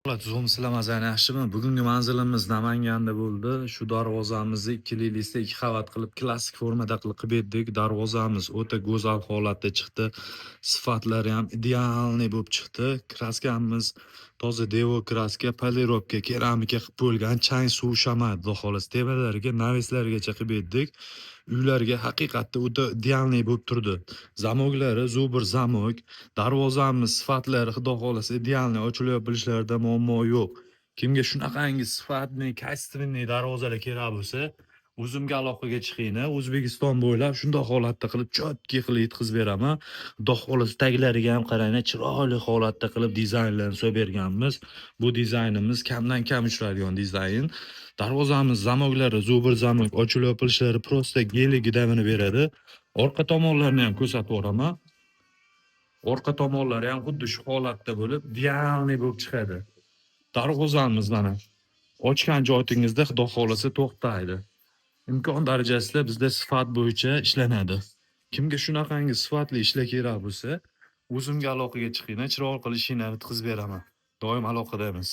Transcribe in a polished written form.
Zo'm sizlar yaxshimi? Bugungi manzilimiz Namanganda bo'ldi. Shu darvozamizni ikkilikda 2 qavat qilib klassik formada qilib berdik. Darvozamiz o'ta go'zal holatda chiqdi. Sifatlari ham idealniy bo'lib chiqdi. Kraskamiz toza devo kraska, polirovka, keramika qilib bo'lgan, chang suv shamaydi, xudo xolos. Tevalarga, naveslargacha qilib berdik. Uylarga haqiqatda o'ta idealniy bo'lib turdi. Zamoglari zubr zamok. Darvozamiz sifatlari xudo xolasa idealniy ochilib yopilishlarida muammo yo'q. Kimga shunaqangi sifatli, kastrinli darvozalar kerak bo'lsa, o'zimga aloqaga chiqinglar. O'zbekiston bo'ylab shunday holatda qilib chotki qilib yetkazib beraman. Xudo xolasa taglariga ham qaranglar, chiroyli holatda qilib dizaynlarni so'rab berganmiz. Bu dizaynimiz kamdan kam uchraydigan dizayn. Darvozamiz zamoglari zubr zamok, ochilib yopilishlari prosta geligidamini beradi. Orqa tomonlarini ham ko'rsatib o'raman. Orqa tomonlari ham xuddi shu holatda bo'lib, idealniy bo'lib chiqadi. Darvozamiz mana ochgan joyingizda xudo xolasa to'xtaydi. Imkon darajasida bizda sifat bo'yicha ishlanadi. Kimga shunaqangi sifatli ishlar kerak bo'lsa, o'zimga aloqaga chiqinglar, chiroyli qilib ishinglarni bitkazib beraman. Doim aloqadamiz.